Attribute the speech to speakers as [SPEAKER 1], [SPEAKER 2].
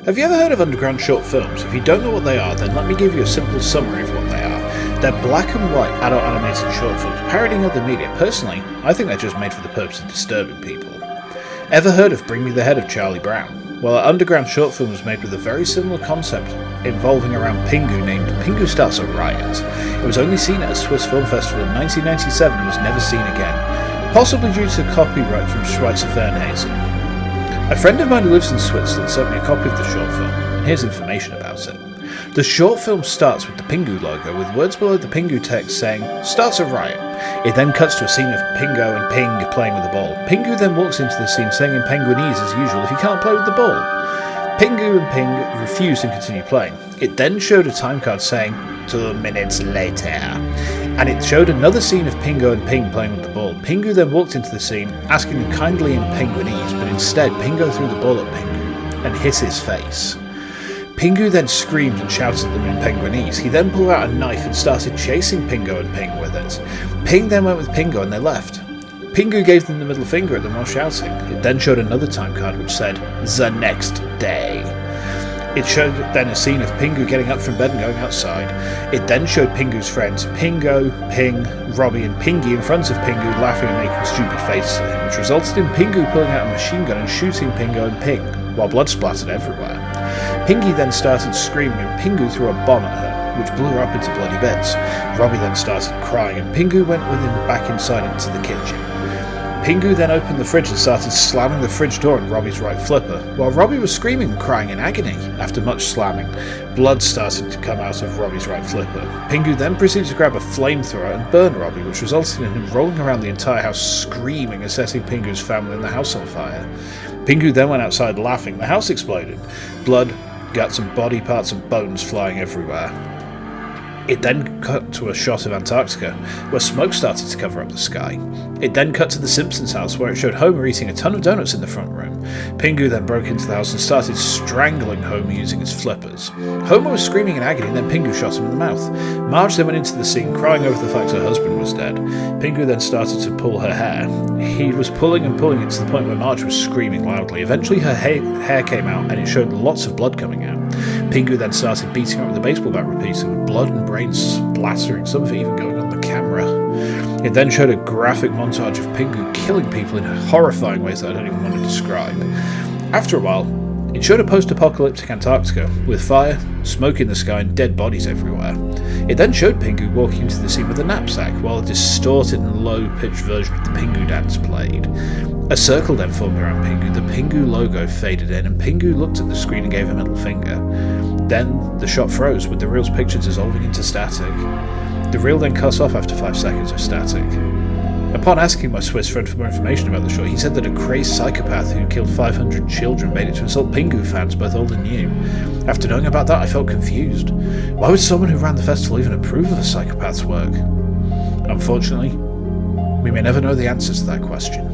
[SPEAKER 1] Have you ever heard of underground short films? If you don't know what they are, then let me give you a simple summary of what they are. They're black and white adult animated short films parodying other media. Personally, I think they're just made for the purpose of disturbing people. Ever heard of Bring Me the Head of Charlie Brown? Well, an underground short film was made with a very similar concept involving around Pingu named Pingu Starts a Riot. It was only seen at a Swiss film festival in 1997 and was never seen again, possibly due to copyright from Schweitzer Fernhazen. A friend of mine who lives in Switzerland sent me a copy of the short film, and here's information about it. The short film starts with the Pingu logo, with words below the Pingu text saying, "Starts a riot." It then cuts to a scene of Pingu and Ping playing with the ball. Pingu then walks into the scene saying in Penguinese as usual if he can't play with the ball. Pingu and Ping refused and continued playing. It then showed a time card saying, 2 minutes later. And it showed another scene of Pingu and Ping playing with the ball. Pingu then walked into the scene, asking him kindly in Penguinese, but instead Pingu threw the ball at Pingu and hit his face. Pingu then screamed and shouted at them in Penguinese. He then pulled out a knife and started chasing Pingu and Ping with it. Ping then went with Pingu and they left. Pingu gave them the middle finger at them while shouting. It then showed another time card which said, "The next day." It showed then a scene of Pingu getting up from bed and going outside. It then showed Pingu's friends Pingu, Ping, Robbie and Pingy in front of Pingu laughing and making stupid faces at him, which resulted in Pingu pulling out a machine gun and shooting Pingu and Ping, while blood splattered everywhere. Pingy then started screaming and Pingu threw a bomb at her, which blew her up into bloody bits. Robbie then started crying and Pingu went with him back inside into the kitchen. Pingu then opened the fridge and started slamming the fridge door on Robbie's right flipper, while Robbie was screaming and crying in agony. After much slamming, blood started to come out of Robbie's right flipper. Pingu then proceeded to grab a flamethrower and burn Robbie, which resulted in him rolling around the entire house screaming and setting Pingu's family and the house on fire. Pingu then went outside laughing. The house exploded. Blood, guts and body parts and bones flying everywhere. It then cut to a shot of Antarctica, where smoke started to cover up the sky. It then cut to the Simpsons house, where it showed Homer eating a ton of donuts in the front room. Pingu then broke into the house and started strangling Homer using his flippers. Homer was screaming in agony, and then Pingu shot him in the mouth. Marge then went into the scene, crying over the fact her husband was dead. Pingu then started to pull her hair. He was pulling and pulling it to the point where Marge was screaming loudly. Eventually her hair came out, and it showed lots of blood coming out. Pingu then started beating her with a baseball bat repeatedly, with blood and brains splattering, some of it even going on the camera. It then showed a graphic montage of Pingu killing people in horrifying ways that I don't even want to describe. After a while, it showed a post-apocalyptic Antarctica, with fire, smoke in the sky and dead bodies everywhere. It then showed Pingu walking into the scene with a knapsack, while a distorted and low-pitched version of the Pingu dance played. A circle then formed around Pingu, the Pingu logo faded in, and Pingu looked at the screen and gave a middle finger. Then, the shot froze, with the reel's picture dissolving into static. The reel then cut off after 5 seconds of static. Upon asking my Swiss friend for more information about the shot, he said that a crazed psychopath who killed 500 children made it to insult Pingu fans, both old and new. After knowing about that, I felt confused. Why would someone who ran the festival even approve of a psychopath's work? Unfortunately, we may never know the answers to that question.